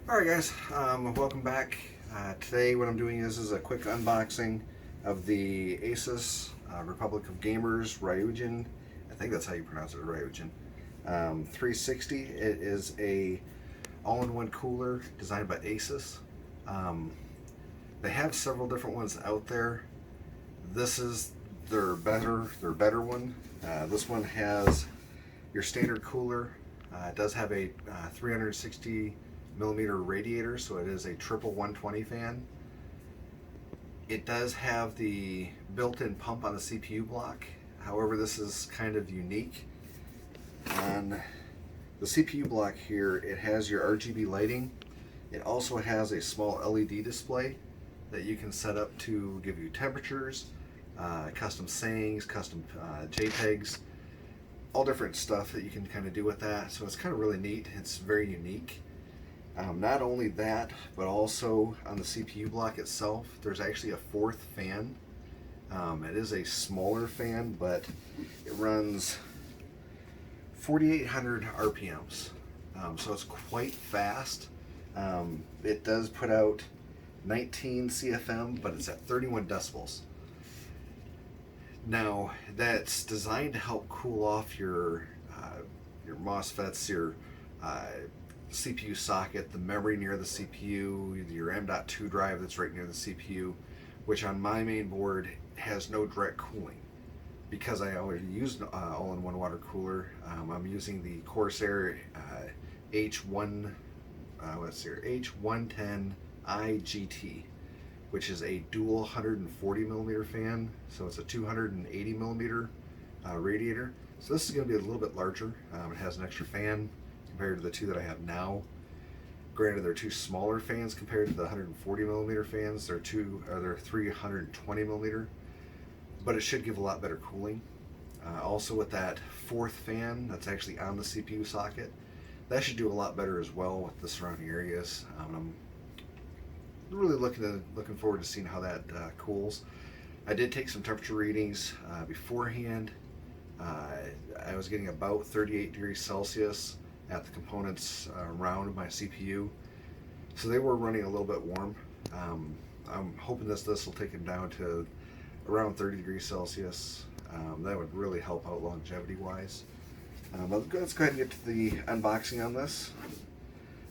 Alright guys, welcome back. Today what I'm doing is a quick unboxing of the Asus Republic of Gamers Ryujin. I think that's how you pronounce it, Ryujin. 360. It is a all-in-one cooler designed by Asus. They have several different ones out there. This is their better one. This one has your standard cooler. It does have a 360 millimeter radiator, so it is a triple 120 fan. It does have the built-in pump on the CPU block. However, this is kind of unique. On the CPU block here, it has your RGB lighting. It also has a small LED display that you can set up to give you temperatures, custom sayings, custom JPEGs, all different stuff that you can kind of do with that. So it's kind of really neat. It's very unique. Not only that, but also on the CPU block itself, there's actually a fourth fan. It is a smaller fan, but it runs 4,800 RPMs. So it's quite fast. It does put out 19 CFM, but it's at 31 decibels. Now, that's designed to help cool off your MOSFETs, your CPU socket, the memory near the CPU, your M.2 drive that's right near the CPU, which on my main board has no direct cooling. Because I already used all-in-one water cooler, I'm using the Corsair H110i GT, which is a dual 140 millimeter fan, so it's a 280 millimeter radiator. So this is going to be a little bit larger. It has an extra fan compared to the two that I have now. Granted, they're two smaller fans compared to the 140 millimeter fans. They're 320 millimeter, but it should give a lot better cooling. Also with that fourth fan that's actually on the CPU socket, that should do a lot better as well with the surrounding areas. I'm really looking forward to seeing how that cools. I did take some temperature readings beforehand. I was getting about 38 degrees Celsius at the components around my CPU, so they were running a little bit warm. I'm hoping this will take them down to around 30 degrees Celsius. That would really help out longevity wise. But let's go ahead and get to the unboxing on this.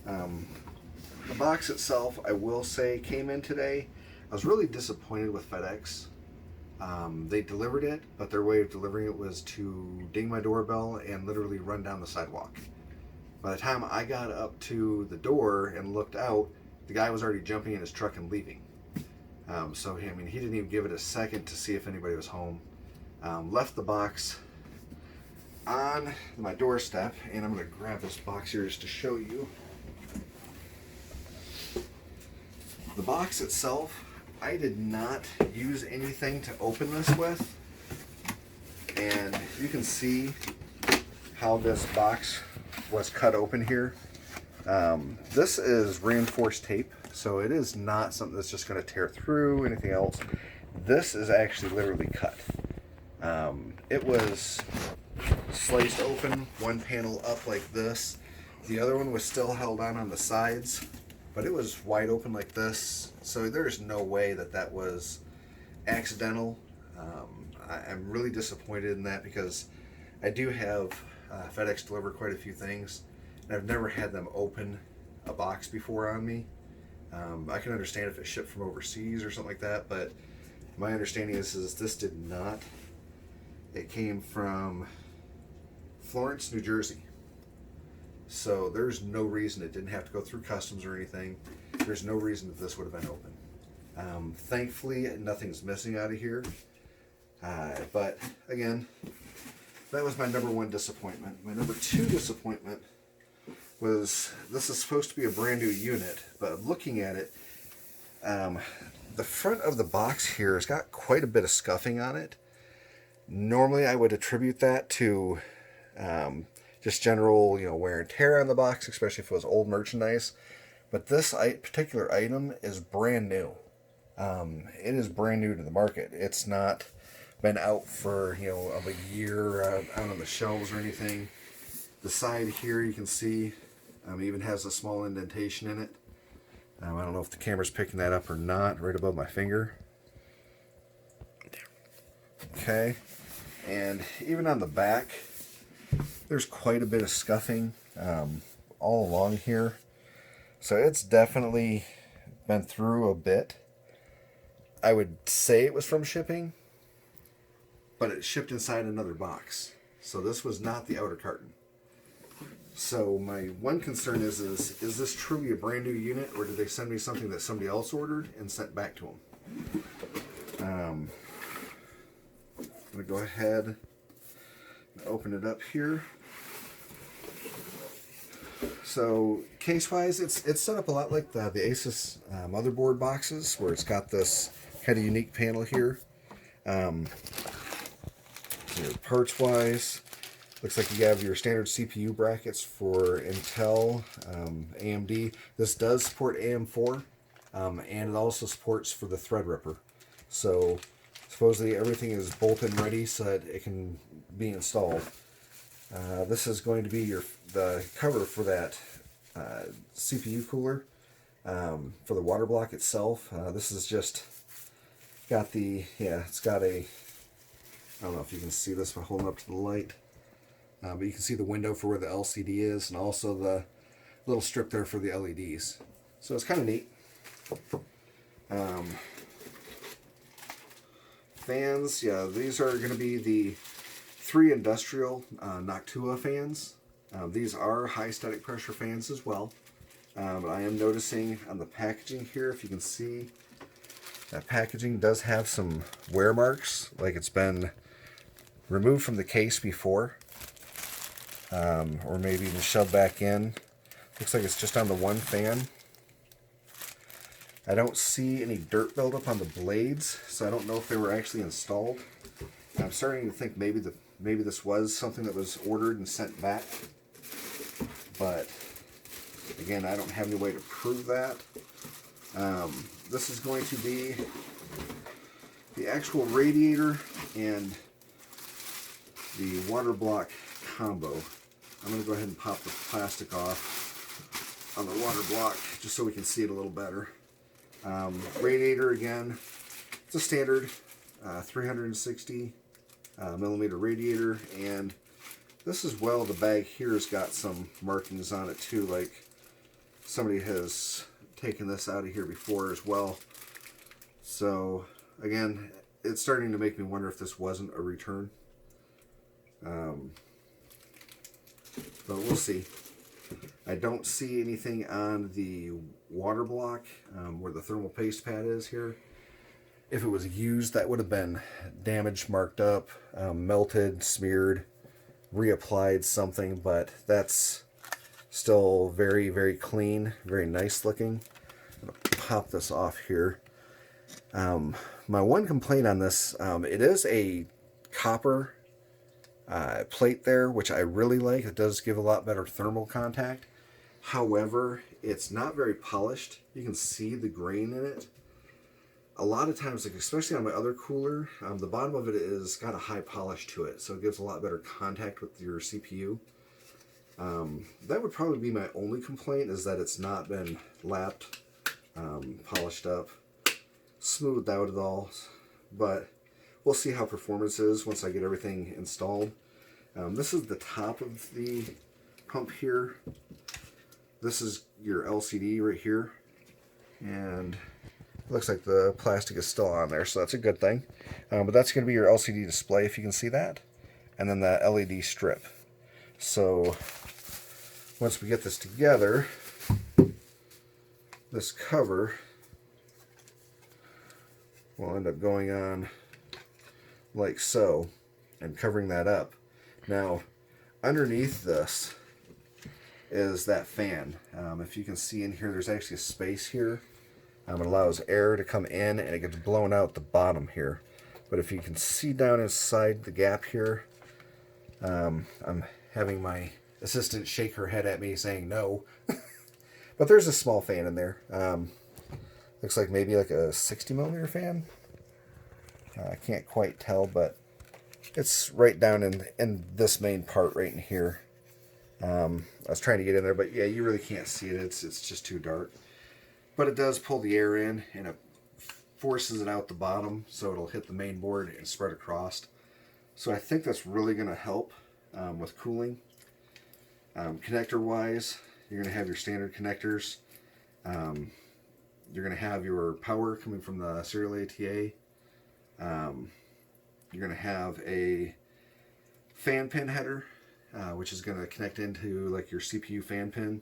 The box itself, I will say, came in today. I was really disappointed with FedEx. They delivered it, but their way of delivering it was to ding my doorbell and literally run down the sidewalk. By the time I got up to the door and looked out, the guy was already jumping in his truck and leaving. So I mean, he didn't even give it a second to see if anybody was home. Left the box on my doorstep, and I'm going to grab this box here just to show you. The box itself, I did not use anything to open this with, and you can see how this box was cut open here. This is reinforced tape, so it is not something that's just going to tear through anything else. This is actually literally cut. It was sliced open, one panel up like this. The other one was still held on the sides, but it was wide open like this, so there's no way that was accidental. I'm really disappointed in that because I do have FedEx deliver quite a few things, and I've never had them open a box before on me. I can understand if it shipped from overseas or something like that, but my understanding is this did not. It came from Florence, New Jersey. So there's no reason it didn't have to go through customs or anything. There's no reason that this would have been open. Thankfully, nothing's missing out of here. But again, that was my number one disappointment. My number two disappointment was this is supposed to be a brand new unit, but looking at it, the front of the box here has got quite a bit of scuffing on it. Normally, I would attribute that to just general, wear and tear on the box, especially if it was old merchandise. But this particular item is brand new. It is brand new to the market. It's not been out for of a year out on the shelves or anything. The side here you can see even has a small indentation in it. I don't know if the camera's picking that up or not, right above my finger. Okay, and even on the back, there's quite a bit of scuffing all along here. So it's definitely been through a bit. I would say it was from shipping, but it shipped inside another box. So this was not the outer carton. So my one concern is this truly a brand new unit, or did they send me something that somebody else ordered and sent back to them? I'm going to go ahead and open it up here. So case-wise, it's set up a lot like the Asus motherboard boxes, where it's got this kind of unique panel here. Parts-wise, looks like you have your standard CPU brackets for Intel, AMD. This does support AM4, and it also supports for the Threadripper. So supposedly everything is bolt-in ready so that it can be installed. This is going to be the cover for that CPU cooler for the water block itself. This is just got it's got a, I don't know if you can see this by holding up to the light, but you can see the window for where the LCD is, and also the little strip there for the LEDs. So it's kind of neat. Fans, yeah, these are going to be the 3 industrial Noctua fans. These are high static pressure fans as well. But I am noticing on the packaging here, if you can see, that packaging does have some wear marks, like it's been removed from the case before, or maybe even shoved back in. Looks like it's just on the one fan. I don't see any dirt buildup on the blades, so I don't know if they were actually installed. I'm starting to think maybe this was something that was ordered and sent back, but again, I don't have any way to prove that. This is going to be the actual radiator and the water block combo. I'm going to go ahead and pop the plastic off on the water block just so we can see it a little better. Radiator, again, it's a standard 360 millimeter radiator, and this as well, the bag here has got some markings on it too, like somebody has taken this out of here before as well. So again, it's starting to make me wonder if this wasn't a return, but we'll see. I don't see anything on the water block where the thermal paste pad is here. If it was used, that would have been damaged, marked up, melted, smeared, reapplied something, but that's still very, very clean, very nice looking. I'm going to pop this off here. My one complaint on this, it is a copper plate there, which I really like. It does give a lot better thermal contact. However, it's not very polished. You can see the grain in it. A lot of times, like especially on my other cooler, the bottom of it is got a high polish to it, so it gives a lot better contact with your CPU. That would probably be my only complaint, is that it's not been lapped, polished up, smoothed out at all. But we'll see how performance is once I get everything installed. This is the top of the pump here. This is your LCD right here, and it looks like the plastic is still on there, so that's a good thing. But that's going to be your LCD display, if you can see that, and then the LED strip. So once we get this together, this cover will end up going on like so and covering that up. Now, underneath this is that fan. If you can see in here, there's actually a space here. It allows air to come in and it gets blown out the bottom here. But if you can see down inside the gap here, I'm having my assistant shake her head at me saying no. But there's a small fan in there. Looks like maybe like a 60 millimeter fan. I can't quite tell, but it's right down in this main part right in here. I was trying to get in there, but yeah, you really can't see it. It's just too dark. but it does pull the air in and it forces it out the bottom, so it'll hit the main board and spread across. So I think that's really going to help with cooling. Connector wise, you're going to have your standard connectors. You're going to have your power coming from the serial ATA. You're going to have a fan pin header, which is going to connect into like your CPU fan pin.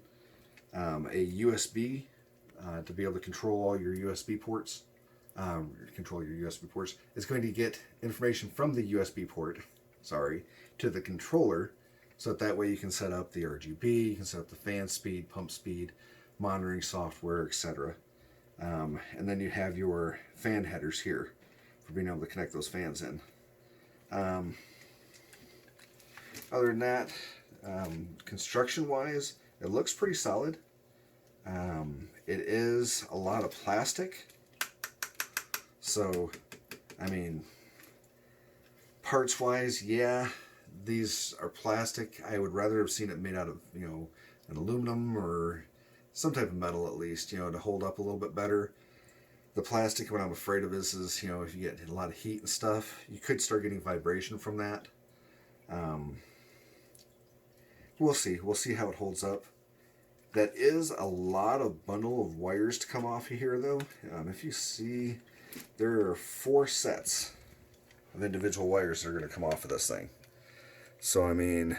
A USB to be able to control all your USB ports. It's going to get information from the USB port, to the controller, so that way you can set up the RGB, you can set up the fan speed, pump speed, monitoring software, etc. And then you have your fan headers here for being able to connect those fans in. Other than that, construction-wise, it looks pretty solid. It is a lot of plastic. So, I mean, parts-wise, yeah, these are plastic. I would rather have seen it made out of, an aluminum or some type of metal at least, to hold up a little bit better. The plastic, what I'm afraid of is if you get a lot of heat and stuff, you could start getting vibration from that. We'll see. We'll see how it holds up. That is a lot of bundle of wires to come off of here, though. If you see, there are 4 sets of individual wires that are going to come off of this thing. So, I mean,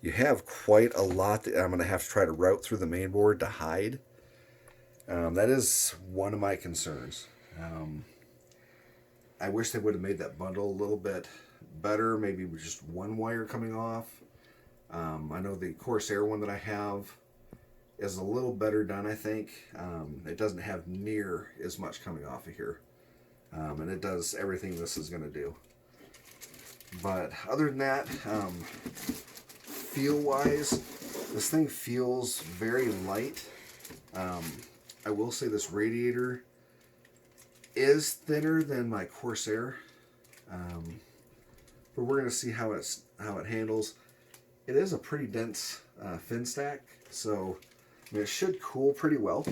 you have quite a lot that I'm going to have to try to route through the main board to hide. That is one of my concerns. I wish they would have made that bundle a little bit better, maybe with just one wire coming off. I know the Corsair one that I have is a little better done, I think. It doesn't have near as much coming off of here. And it does everything this is going to do. But other than that, feel-wise, this thing feels very light. I will say this radiator is thinner than my Corsair. But we're going to see how it handles. It is a pretty dense fin stack, so it should cool pretty well.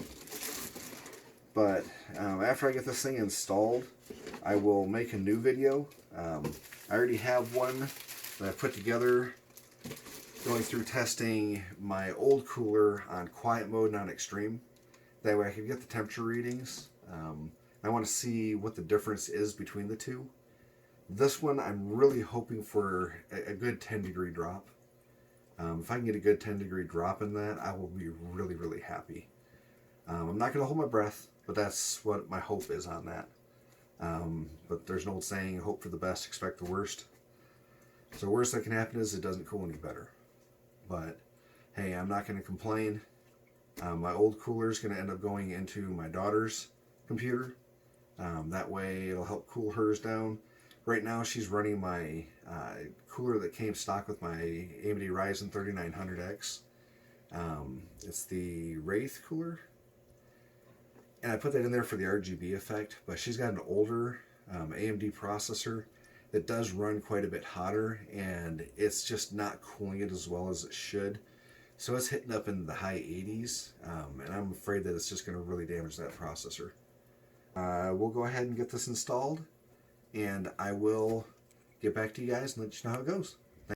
But after I get this thing installed, I will make a new video. I already have one that I put together going through testing my old cooler on quiet mode and on extreme. That way I can get the temperature readings. I want to see what the difference is between the two. This one, I'm really hoping for a good 10-degree drop. If I can get a good 10-degree drop in that, I will be really, really happy. I'm not going to hold my breath, but that's what my hope is on that. But there's an old saying, hope for the best, expect the worst. So the worst that can happen is it doesn't cool any better. But, hey, I'm not going to complain. My old cooler is going to end up going into my daughter's computer. That way it'll help cool hers down. Right now she's running my cooler that came stock with my AMD Ryzen 3900X. It's the Wraith cooler. And I put that in there for the RGB effect, but she's got an older AMD processor that does run quite a bit hotter, and it's just not cooling it as well as it should. So it's hitting up in the high 80s, and I'm afraid that it's just going to really damage that processor. We'll go ahead and get this installed, and I will get back to you guys and let you know how it goes.